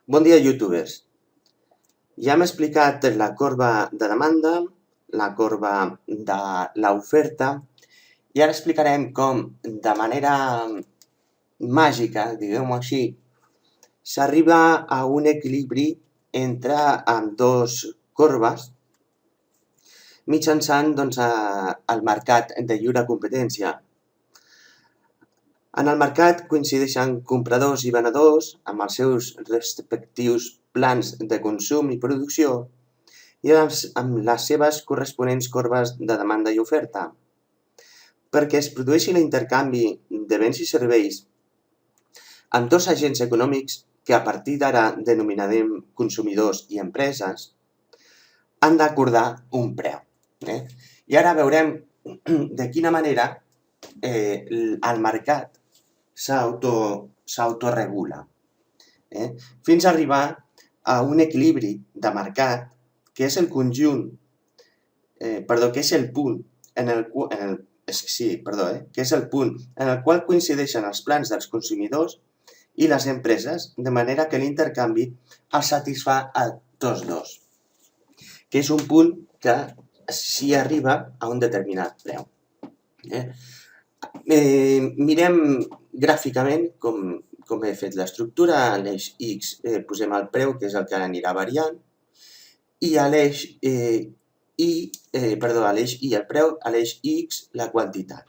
Bon dia, youtubers. Ja hem explicat la corba de demanda, la corba de l'oferta, i ara explicarem com, de manera màgica, diguem-ho així, s'arriba a un equilibri entre ambdós corbes mitjançant el mercat de lliure competència. En el mercat coincideixen compradors i venedors amb els seus respectius plans de consum i producció i amb les seves corresponents corbes de demanda i oferta. Perquè es produeixi l'intercanvi de béns i serveis amb dos agents econòmics que a partir d'ara denominarem consumidors i empreses, han d'acordar un preu. I ara veurem de quina manera el mercat s'autoregula, fins a arribar a un equilibri de mercat que és el conjunt, que és el punt en el qual coincideixen els plans dels consumidors i les empreses, de manera que l'intercanvi els satisfà a tots dos, que és un punt que s'hi arriba a un determinat preu. Mirem gràficament com he fet l'estructura. A l'eix X posem el preu, que és el que anirà variant, i a l'eix Y el preu, a l'eix X la quantitat.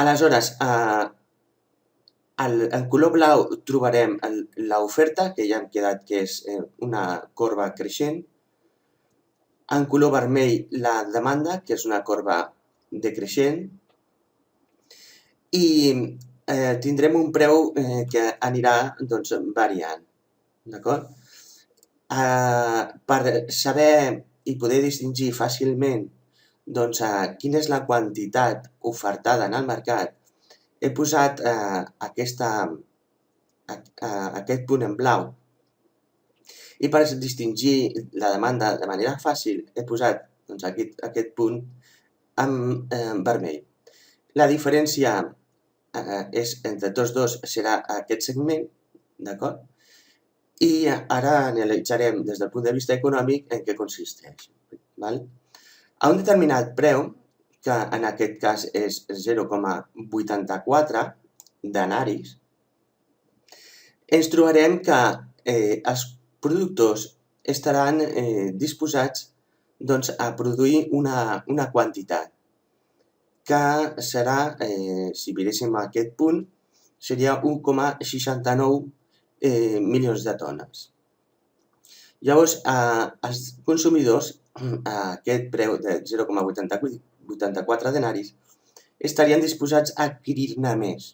Aleshores, en color blau trobarem l'oferta, que ja hem quedat que és una corba creixent. En color vermell la demanda, que és una corba decreixent. I tindrem un preu que anirà variant. D'acord? Per saber i poder distingir fàcilment quina és la quantitat ofertada en el mercat, he posat aquest punt en blau. I per distingir la demanda de manera fàcil he posat aquest punt en vermell. La diferència entre tots dos serà aquest segment, d'acord? I ara analitzarem des del punt de vista econòmic en què consisteix. A un determinat preu, que en aquest cas és 0,84 denaris, ens trobarem que els productors estaran disposats a produir una quantitat que serà, si miréssim aquest punt, seria 1,69 milions de tones. Llavors, els consumidors, a aquest preu de 0,84 denaris, estarien disposats a adquirir-ne més.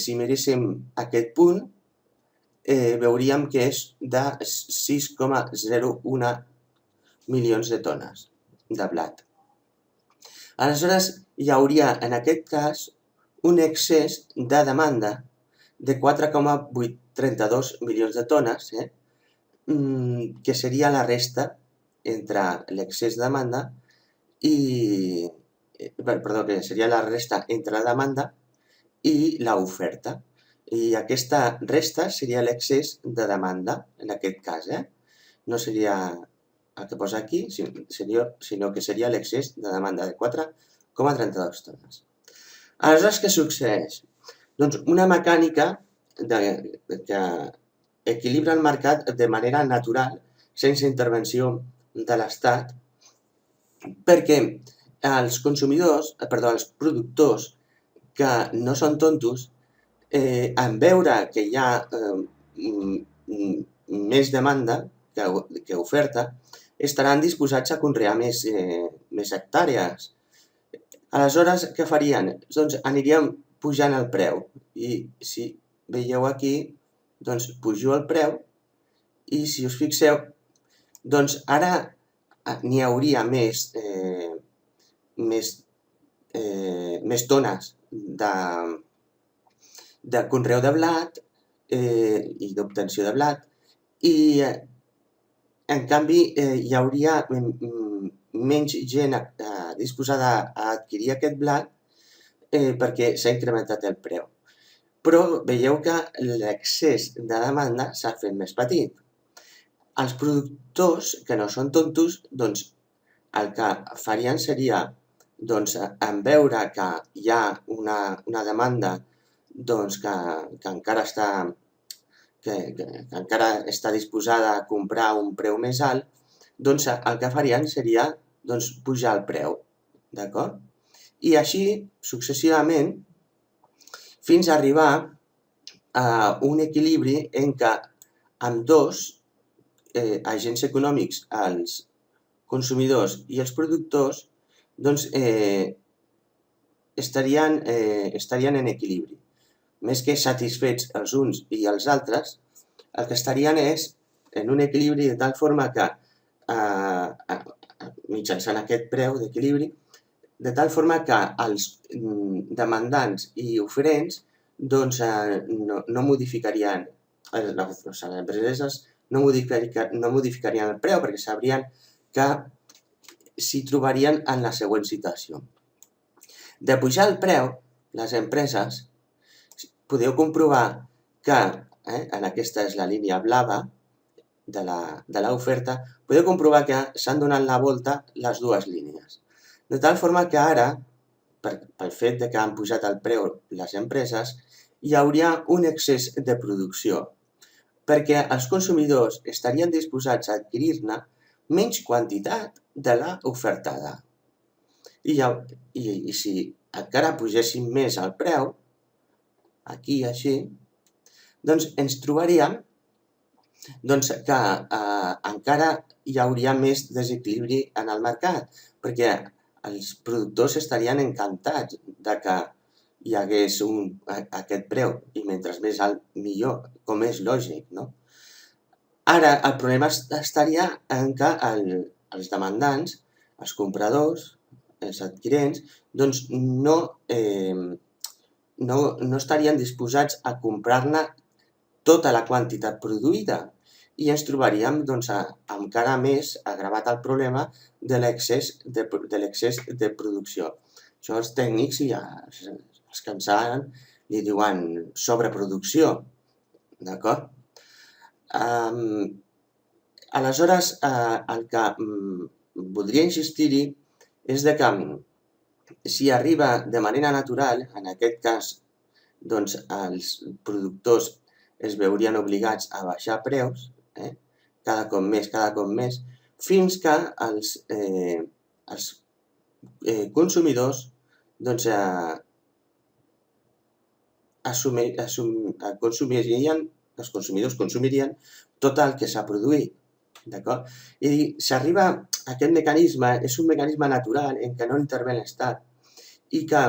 Si miréssim aquest punt, veuríem que és de 6,01 milions de tones de blat. Aleshores, hi hauria en aquest cas un excés de demanda de 4,32 milions de tones, que seria la resta entre l'excés de demanda que seria la resta entre la demanda i l'oferta. I aquesta resta seria l'excés de demanda, en aquest cas. No seria el que posa aquí, sinó que seria l'excés de demanda de 4,32 tones. Aleshores, què succeeix? Doncs una mecànica que equilibra el mercat de manera natural, sense intervenció de l'Estat, perquè els productors que no són tontos, en veure que hi ha més demanda que oferta, estaran disposats a conrear més hectàrees. Aleshores, què farien? Doncs anirien pujant el preu. I si veieu aquí, doncs pujo el preu i si us fixeu, doncs ara n'hi hauria més tones de conreu de blat i d'obtenció de blat, i en canvi hi hauria menys gent disposada a adquirir aquest blat perquè s'ha incrementat el preu. però veieu que l'excés de demanda s'ha fet més petit. Els productors, que no són tontos, doncs el que farien seria, doncs, en veure que hi ha una demanda doncs, que encara està disposada a comprar a un preu més alt, doncs el que farien seria doncs, pujar el preu, d'acord? I així, successivament, fins a arribar a un equilibri en què ambdós agents econòmics, els consumidors i els productors, doncs estarien en equilibri. Més que satisfets els uns i els altres, el que estarien és en un equilibri de tal forma que, mitjançant aquest preu d'equilibri, de tal forma que els demandants i oferents doncs, no modificarien, les empreses no modificarien el preu perquè sabrien que s'hi trobarien en la següent situació. De pujar el preu, les empreses, podeu comprovar que, en aquesta és la línia blava de l'oferta, podeu comprovar que s'han donat la volta les dues línies. De tal forma que ara, pel fet que han pujat el preu les empreses, hi hauria un excés de producció, perquè els consumidors estarien disposats a adquirir-ne menys quantitat de la ofertada. I si encara pugessin més el preu, aquí així, doncs ens trobaríem doncs, que encara hi hauria més desequilibri en el mercat, perquè els productors estarien encantats de que hi hagués aquest preu, i mentre més alt, millor, com és lògic, no? Ara, el problema estaria en que els demandants, els compradors, els adquirents, doncs no estarien disposats a comprar-ne tota la quantitat produïda i ens trobaríem doncs, encara més agravat el problema de l'excés de producció. Això els tècnics, els que en saben, li diuen sobreproducció, d'acord? Aleshores, el que voldria insistir-hi és que si arriba de manera natural, en aquest cas, doncs els productors es veurien obligats a baixar preus, cada cop més, fins que els consumidors doncs, els consumidors consumirien tot el que s'ha produït. D'acord? I s'arriba a aquest mecanisme, és un mecanisme natural en què no intervé l'Estat i que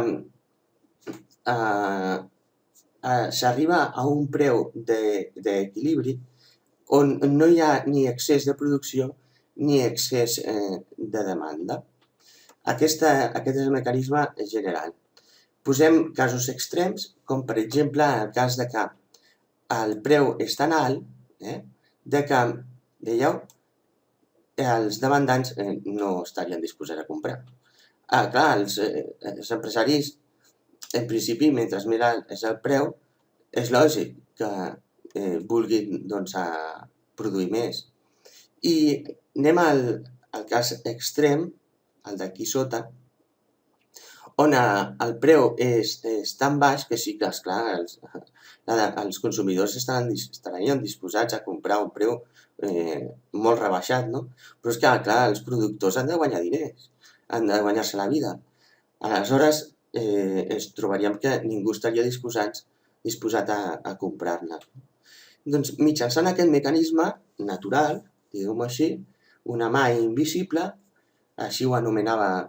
s'arriba a un preu d'equilibri on no hi ha ni excés de producció ni excés de demanda. Aquest és el mecanisme general. Posem casos extrems, com per exemple el cas de que el preu és tan alt de que, veieu, els demandants no estarien disposats a comprar. Clar, els empresaris, en principi, mentre més alt és el preu, és lògic que vulguin doncs, produir més. I anem al cas extrem, el d'aquí sota, on el preu és tan baix que sí que, esclar, els consumidors estarien disposats a comprar un preu molt rebaixat, no? Però és que, clar, els productors han de guanyar diners, han de guanyar-se la vida. Aleshores, ens trobaríem que ningú estaria disposat a comprar-ne. Doncs mitjançant aquest mecanisme natural, diguem-ho així, una mà invisible, així ho anomenen a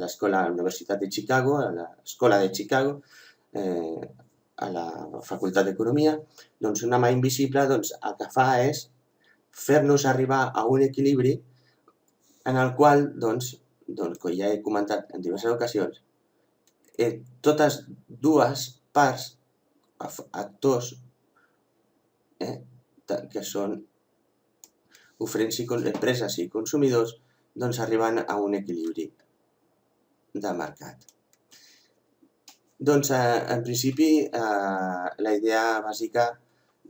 l'escola, a la Universitat de Chicago, a l'escola de Chicago, a la Facultat d'Economia, doncs una mà invisible el que fa és fer-nos arribar a un equilibri en el qual, com ja he comentat en diverses ocasions, totes dues parts, actors, que són oferents empreses i consumidors, doncs arriben a un equilibri de mercat. Doncs, en principi, la idea bàsica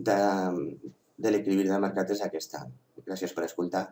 de l'equilibri de mercat és aquesta. Gràcies per escoltar.